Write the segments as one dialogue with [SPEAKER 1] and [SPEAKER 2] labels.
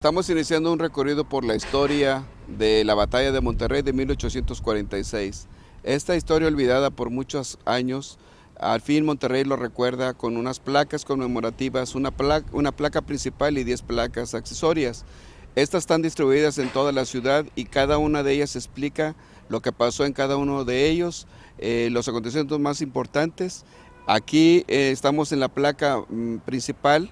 [SPEAKER 1] Estamos iniciando un recorrido por la historia de la batalla de Monterrey de 1846. Esta historia olvidada por muchos años, al fin Monterrey lo recuerda con unas placas conmemorativas, una placa principal y 10 placas accesorias. Estas están distribuidas en toda la ciudad y cada una de ellas explica lo que pasó en cada uno de ellos, los acontecimientos más importantes. Aquí estamos en la placa principal,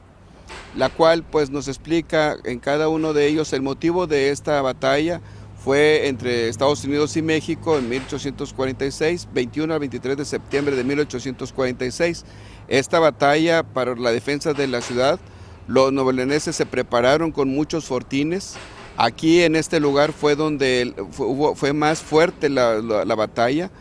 [SPEAKER 1] la cual pues nos explica en cada uno de ellos el motivo de esta batalla. Fue entre Estados Unidos y México en 1846, 21 al 23 de septiembre de 1846. Esta batalla para la defensa de la ciudad, los novoleoneses se prepararon con muchos fortines. Aquí en este lugar fue donde fue más fuerte la batalla.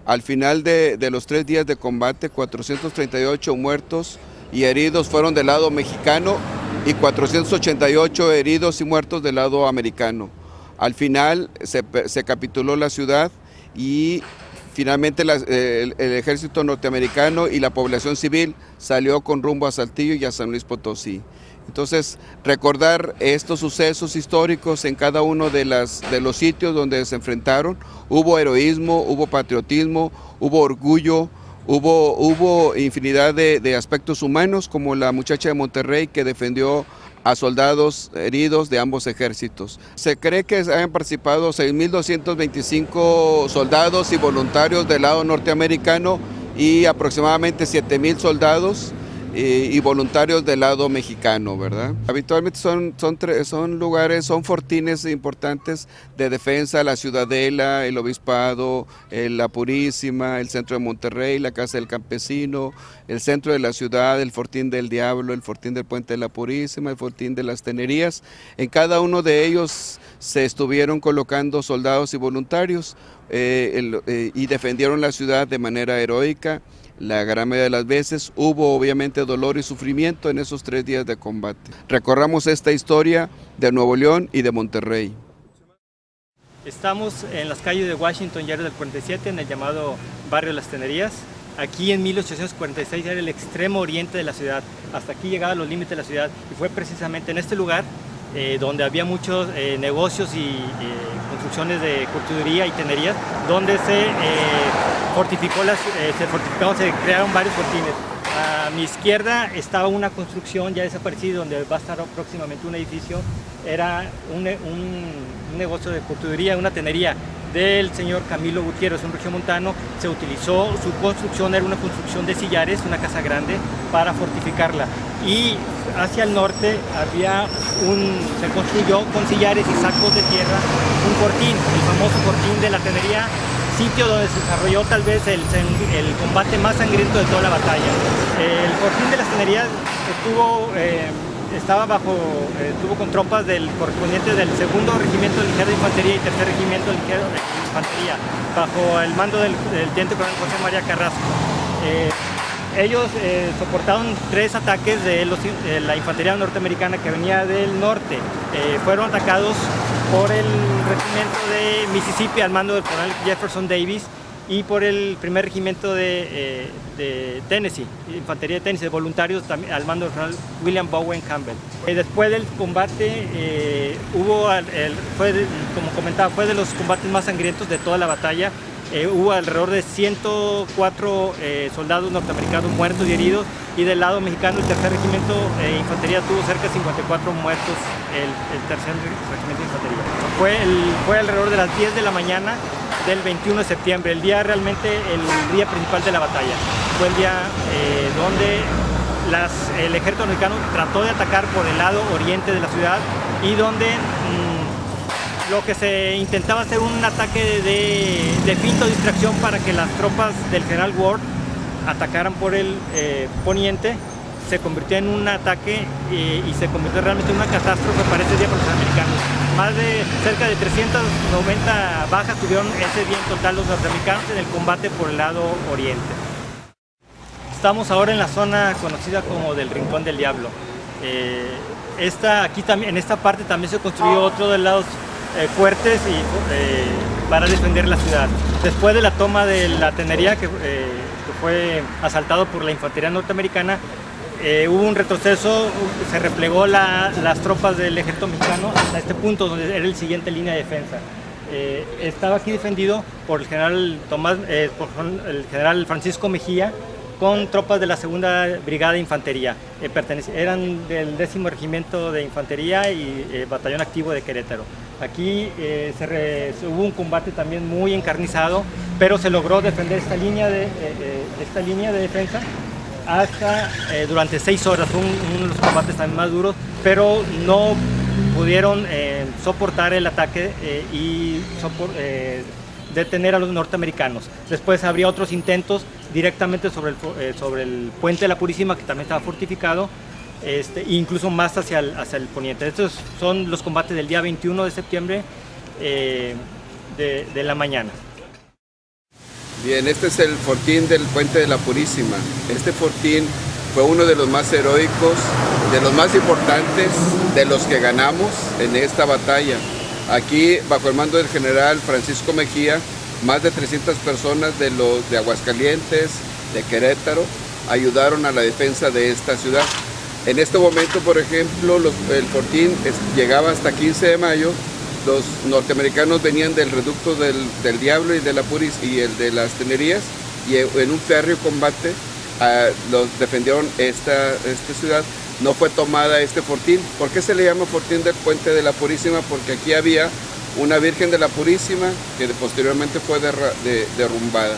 [SPEAKER 1] Al final de los 3 días de combate, 438 muertos y heridos fueron del lado mexicano y 488 heridos y muertos del lado americano. Al final se capituló la ciudad y finalmente el ejército norteamericano y la población civil salió con rumbo a Saltillo y a San Luis Potosí. Entonces, recordar estos sucesos históricos en cada uno de los sitios donde se enfrentaron, hubo heroísmo, hubo patriotismo, hubo orgullo, hubo infinidad de aspectos humanos, como la muchacha de Monterrey que defendió a soldados heridos de ambos ejércitos. Se cree que hayan participado 6.225 soldados y voluntarios del lado norteamericano y aproximadamente 7.000 soldados y voluntarios del lado mexicano, ¿verdad? Habitualmente son lugares, son fortines importantes de defensa, la Ciudadela, el Obispado, la Purísima, el centro de Monterrey, la Casa del Campesino, el centro de la ciudad, el Fortín del Diablo, el Fortín del Puente de la Purísima, el Fortín de las Tenerías. En cada uno de ellos se estuvieron colocando soldados y voluntarios y defendieron la ciudad de manera heroica. La gran mayoría de las veces hubo obviamente dolor y sufrimiento en esos 3 días de combate. Recorramos esta historia de Nuevo León y de Monterrey.
[SPEAKER 2] Estamos en las calles de Washington y área del 47, en el llamado barrio de las Tenerías. Aquí en 1846 era el extremo oriente de la ciudad, hasta aquí llegaban los límites de la ciudad y fue precisamente en este lugar donde había muchos negocios y construcciones de curtiduría y tenerías, donde se crearon varios fortines. A mi izquierda estaba una construcción ya desaparecida donde va a estar próximamente un edificio. Era un negocio de curtiduría, una tenería del señor Camilo Gutiérrez, un regiomontano. Se utilizó, su construcción era una construcción de sillares, una casa grande, para fortificarla. Y hacia el norte se construyó con sillares y sacos de tierra un fortín, el famoso fortín de la tenería, sitio donde se desarrolló tal vez el combate más sangriento de toda la batalla. El fortín de las tenerías estuvo con tropas correspondientes del 2º Regimiento Ligero de Infantería y 3er Regimiento Ligero de Infantería, bajo el mando del teniente coronel José María Carrasco. Ellos soportaron 3 ataques de la infantería norteamericana que venía del norte. Fueron atacados por el regimiento de Mississippi al mando del coronel Jefferson Davis y por el 1er regimiento de Tennessee, infantería de Tennessee, de voluntarios también, al mando del coronel William Bowen Campbell. Después del combate, como comentaba, fue de los combates más sangrientos de toda la batalla. Hubo alrededor de 104 soldados norteamericanos muertos y heridos, y del lado mexicano el 3er Regimiento de Infantería tuvo cerca de 54 muertos, el 3er Regimiento de Infantería. Fue alrededor de las 10 de la mañana del 21 de septiembre, el día principal de la batalla. Fue el día donde el ejército mexicano trató de atacar por el lado oriente de la ciudad y donde lo que se intentaba hacer un ataque de finta o distracción para que las tropas del general Ward atacaran por el poniente, se convirtió en un ataque y se convirtió realmente en una catástrofe para ese día para los americanos. Cerca de 390 bajas tuvieron ese día en total los norteamericanos en el combate por el lado oriente. Estamos ahora en la zona conocida como del Rincón del Diablo. En esta parte también se construyó otro de los fuertes para defender la ciudad. Después de la toma de la tenería que fue asaltado por la infantería norteamericana, hubo un retroceso, se replegó las tropas del ejército mexicano hasta este punto, donde era el siguiente línea de defensa. Estaba aquí defendido por el general el general Francisco Mejía, con tropas de la segunda brigada de infantería. Eran del 10º regimiento de infantería y batallón activo de Querétaro. Aquí hubo un combate también muy encarnizado, pero se logró defender esta línea de defensa hasta durante 6 horas. Fue uno de los combates también más duros, pero no pudieron soportar el ataque y detener a los norteamericanos. Después habría otros intentos directamente sobre el puente de la Purísima, que también estaba fortificado, incluso más hacia el poniente. Estos son los combates del día 21 de septiembre de la mañana.
[SPEAKER 1] Bien, este es el fortín del puente de la Purísima. Este fortín fue uno de los más heroicos, de los más importantes, de los que ganamos en esta batalla. Aquí, bajo el mando del general Francisco Mejía, más de 300 personas de Aguascalientes, de Querétaro, ayudaron a la defensa de esta ciudad. En este momento, por ejemplo, el fortín llegaba hasta 15 de mayo, los norteamericanos venían del reducto del Diablo y de la y el de las Tenerías, y en un férreo combate los defendieron esta ciudad. No fue tomada este fortín. ¿Por qué se le llama fortín del puente de la Purísima? Porque aquí había una Virgen de la Purísima que posteriormente fue derrumbada.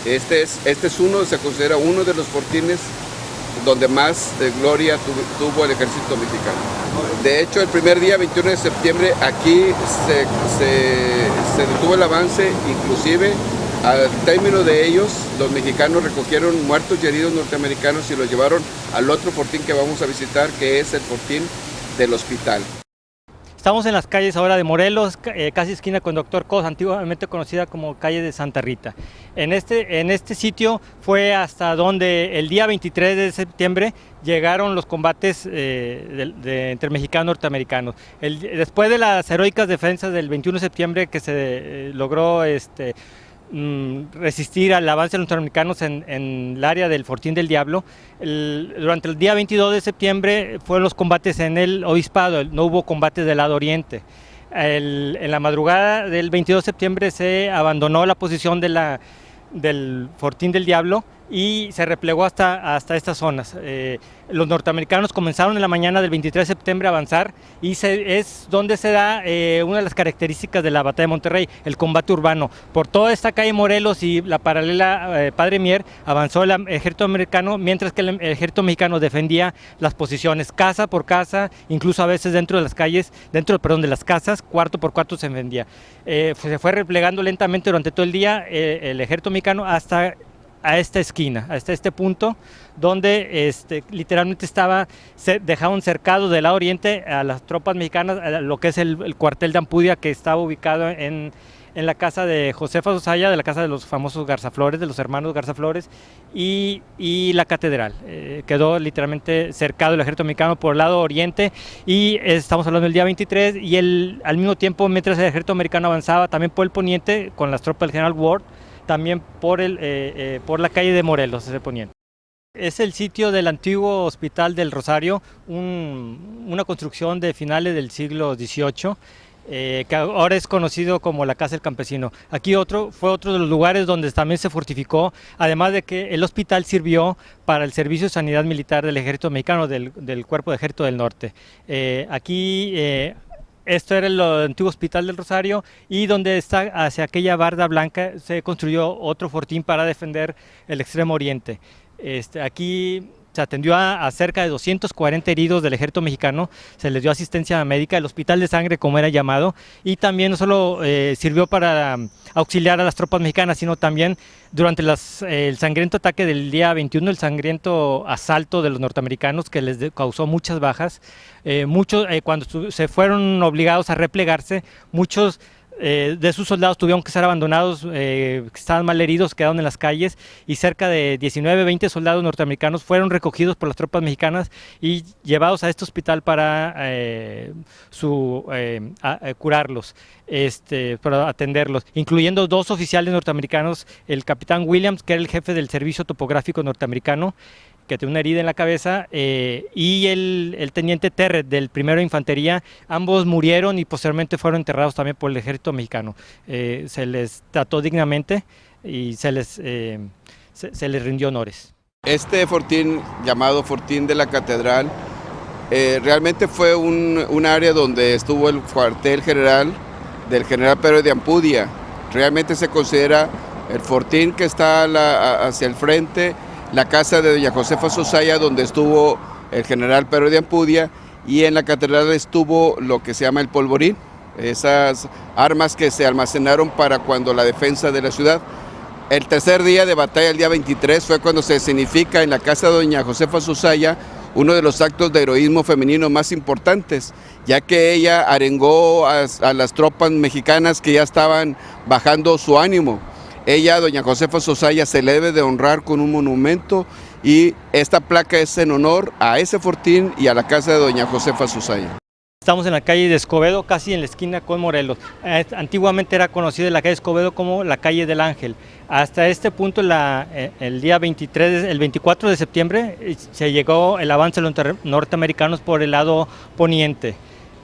[SPEAKER 1] Este se considera uno de los fortines donde más gloria tuvo el ejército mexicano. De hecho, el primer día, 21 de septiembre, aquí se detuvo el avance, inclusive al término de ellos, los mexicanos recogieron muertos y heridos norteamericanos y los llevaron al otro fortín que vamos a visitar, que es el fortín del Hospital.
[SPEAKER 2] Estamos en las calles ahora de Morelos, casi esquina con Doctor Cos, antiguamente conocida como calle de Santa Rita. En este sitio fue hasta donde el día 23 de septiembre llegaron los combates entre mexicanos y norteamericanos. Después de las heroicas defensas del 21 de septiembre que se logró resistir al avance de los norteamericanos en el área del Fortín del Diablo. Durante el día 22 de septiembre fueron los combates en el Obispado, no hubo combates del lado oriente. En la madrugada del 22 de septiembre se abandonó la posición del Fortín del Diablo y se replegó hasta estas zonas. Los norteamericanos comenzaron en la mañana del 23 de septiembre a avanzar y es donde se da una de las características de la batalla de Monterrey, el combate urbano. Por toda esta calle Morelos y la paralela Padre Mier avanzó el ejército americano, mientras que el ejército mexicano defendía las posiciones casa por casa, incluso a veces dentro de las calles, de las casas, cuarto por cuarto se defendía. Se fue replegando lentamente durante todo el día el ejército mexicano hasta a esta esquina, hasta este punto donde literalmente dejaron cercado del lado oriente a las tropas mexicanas, a lo que es el cuartel de Ampudia, que estaba ubicado en la casa de Josefa Sosaya, de la casa de los famosos Garzaflores, de los hermanos Garzaflores, y la catedral. Quedó literalmente cercado el ejército mexicano por el lado oriente, y estamos hablando del día 23, y al mismo tiempo, mientras el ejército americano avanzaba también por el poniente con las tropas del general Ward, también por la calle de Morelos, ese poniente. Es el sitio del antiguo Hospital del Rosario, una construcción de finales del siglo XVIII, que ahora es conocido como la Casa del Campesino. Aquí fue otro de los lugares donde también se fortificó, además de que el hospital sirvió para el servicio de sanidad militar del ejército mexicano, del Cuerpo de Ejército del Norte. Esto era el antiguo Hospital del Rosario, y donde está hacia aquella barda blanca se construyó otro fortín para defender el extremo oriente. Aquí se atendió a cerca de 240 heridos del ejército mexicano, se les dio asistencia médica, el hospital de sangre como era llamado, y también no solo sirvió para auxiliar a las tropas mexicanas, sino también durante el sangriento ataque del día 21, el sangriento asalto de los norteamericanos que les causó muchas bajas. Cuando se fueron obligados a replegarse, muchos de sus soldados tuvieron que ser abandonados, estaban mal heridos, quedaron en las calles, y cerca de 19-20 soldados norteamericanos fueron recogidos por las tropas mexicanas y llevados a este hospital para curarlos, para atenderlos, incluyendo 2 oficiales norteamericanos, el capitán Williams, que era el jefe del servicio topográfico norteamericano, que tiene una herida en la cabeza, y el teniente Terret del 1º de Infantería. Ambos murieron y posteriormente fueron enterrados también por el ejército mexicano. Se les trató dignamente y se les rindió honores.
[SPEAKER 1] Este fortín, llamado Fortín de la Catedral, realmente fue un área donde estuvo el cuartel general del general Pedro de Ampudia. Realmente se considera el fortín que está hacia el frente, la casa de doña Josefa Sosaya, donde estuvo el general Pedro de Ampudia, y en la catedral estuvo lo que se llama el polvorín, esas armas que se almacenaron para cuando la defensa de la ciudad. El tercer día de batalla, el día 23, fue cuando se escenifica en la casa de doña Josefa Sosaya uno de los actos de heroísmo femenino más importantes, ya que ella arengó a las tropas mexicanas que ya estaban bajando su ánimo. Ella, doña Josefa Sosaya, se le debe de honrar con un monumento, y esta placa es en honor a ese fortín y a la casa de doña Josefa Sosaya.
[SPEAKER 2] Estamos en la calle de Escobedo, casi en la esquina con Morelos. Antiguamente era conocida la calle de Escobedo como la calle del Ángel. Hasta este punto, el día 24 de septiembre, se llegó el avance de los norteamericanos por el lado poniente.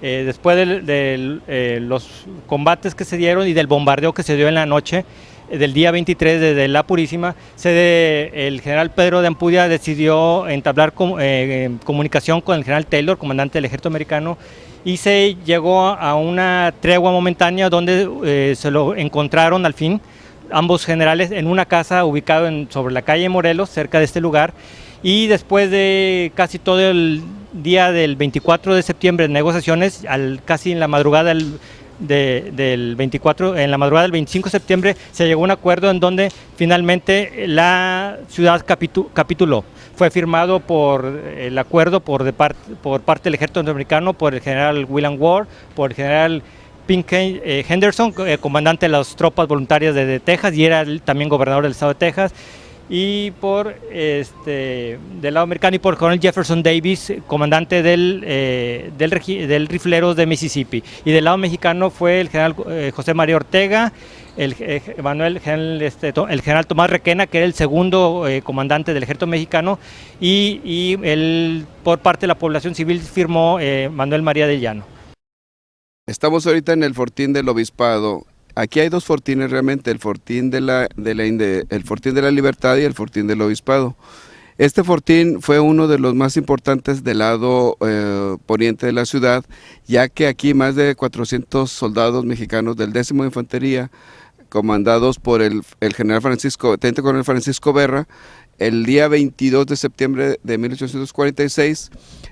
[SPEAKER 2] Después de los combates que se dieron y del bombardeo que se dio en la noche del día 23 desde La Purísima, el general Pedro de Ampudia decidió entablar comunicación con el general Taylor, comandante del ejército americano, y se llegó a una tregua momentánea donde se lo encontraron al fin ambos generales en una casa ubicada sobre la calle Morelos, cerca de este lugar. Y después de casi todo el día del 24 de septiembre de negociaciones, casi en la madrugada del 24, en la madrugada del 25 de septiembre, se llegó a un acuerdo en donde finalmente la ciudad capituló. Fue firmado el acuerdo por parte del ejército norteamericano, por el general William Ward, por el general Pinckney Henderson, comandante de las tropas voluntarias de Texas, y era también gobernador del estado de Texas, y del lado americano, y por el coronel Jefferson Davis, comandante del rifleros de Mississippi. Y del lado mexicano fue el general José María Ortega, el general Tomás Requena, que era el segundo comandante del ejército mexicano, y por parte de la población civil firmó Manuel María de Llano.
[SPEAKER 1] Estamos ahorita en el Fortín del Obispado. Aquí hay dos fortines realmente, el Fortín el Fortín de la Libertad y el Fortín del Obispado. Este fortín fue uno de los más importantes del lado poniente de la ciudad, ya que aquí más de 400 soldados mexicanos del 10º de Infantería, comandados por el teniente coronel Francisco Berra, el día 22 de septiembre de 1846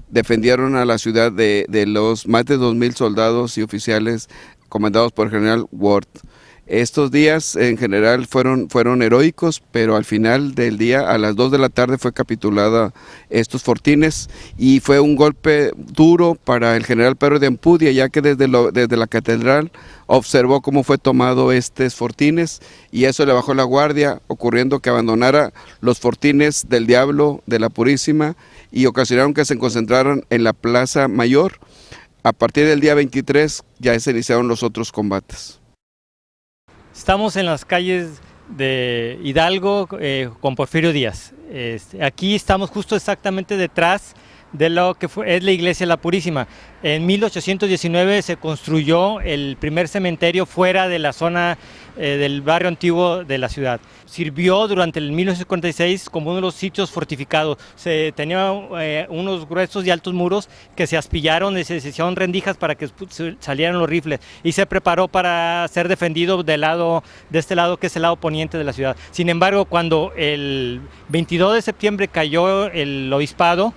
[SPEAKER 1] defendieron a la ciudad de los más de 2,000 soldados y oficiales comandados por el general Ward. Estos días en general fueron heroicos, pero al final del día, a las 2 de la tarde, fue capitulada estos fortines, y fue un golpe duro para el general Pedro de Ampudia, ya que desde la catedral observó cómo fue tomado estos fortines, y eso le bajó la guardia, ocurriendo que abandonara los fortines del Diablo, de la Purísima, y ocasionaron que se concentraran en la Plaza Mayor. A partir del día 23 ya se iniciaron los otros combates.
[SPEAKER 2] Estamos en las calles de Hidalgo con Porfirio Díaz. Aquí estamos justo exactamente detrás de lo que es la iglesia de la Purísima. En 1819 se construyó el primer cementerio fuera de la zona del barrio antiguo de la ciudad. Sirvió durante el 1946 como uno de los sitios fortificados. Tenía unos gruesos y altos muros que se aspillaron y se hicieron rendijas para que salieran los rifles, y se preparó para ser defendido de este lado, que es el lado poniente de la ciudad. Sin embargo, cuando el 22 de septiembre cayó el obispado,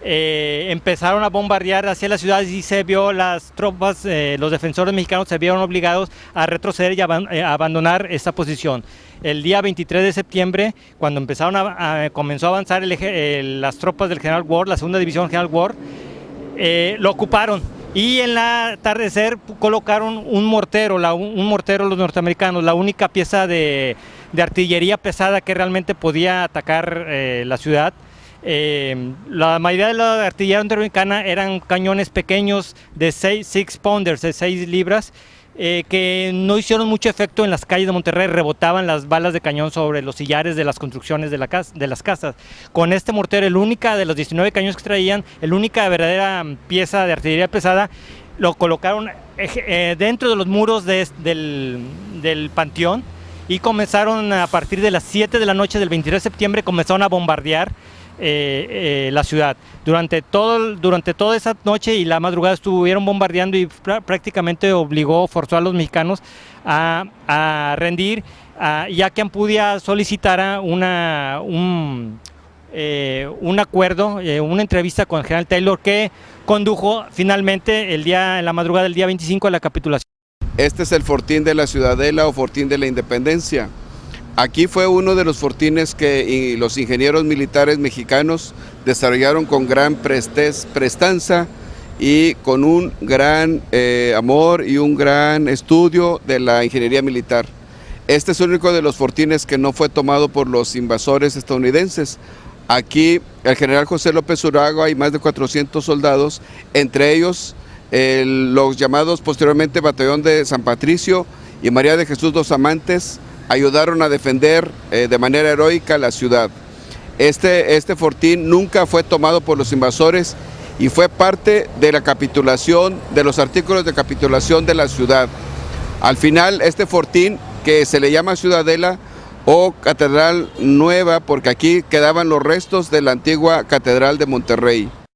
[SPEAKER 2] empezaron a bombardear hacia la ciudad, y se vio las tropas, los defensores mexicanos se vieron obligados a retroceder y a abandonar esta posición. El día 23 de septiembre, cuando comenzó a avanzar las tropas del general Ward, la segunda división general Ward, lo ocuparon, y en el atardecer colocaron un mortero los norteamericanos, la única pieza de artillería pesada que realmente podía atacar la ciudad. La mayoría de la artillería norteamericana eran cañones pequeños de 6 pounders, de 6 libras, que no hicieron mucho efecto en las calles de Monterrey, rebotaban las balas de cañón sobre los sillares de las construcciones de las casas. Con este mortero, el única de los 19 cañones que traían, el única verdadera pieza de artillería pesada, lo colocaron dentro de los muros del panteón, y comenzaron a partir de las 7 de la noche del 23 de septiembre, comenzaron a bombardear la ciudad. Durante toda esa noche y la madrugada estuvieron bombardeando, y prácticamente forzó a los mexicanos a rendir, ya que Ampudia solicitara un acuerdo, una entrevista con el general Taylor, que condujo finalmente en la madrugada del día 25 a la capitulación.
[SPEAKER 1] Este es el fortín de la Ciudadela o fortín de la Independencia. Aquí fue uno de los fortines que los ingenieros militares mexicanos desarrollaron con gran prestanza y con un gran amor y un gran estudio de la ingeniería militar. Este es el único de los fortines que no fue tomado por los invasores estadounidenses. Aquí el general José López Uraga y más de 400 soldados, entre ellos los llamados posteriormente Batallón de San Patricio y María de Jesús dos Amantes, ayudaron a defender de manera heroica la ciudad. Este fortín nunca fue tomado por los invasores y fue parte de la capitulación, de los artículos de capitulación de la ciudad. Al final, este fortín, que se le llama Ciudadela o Catedral Nueva, porque aquí quedaban los restos de la antigua Catedral de Monterrey.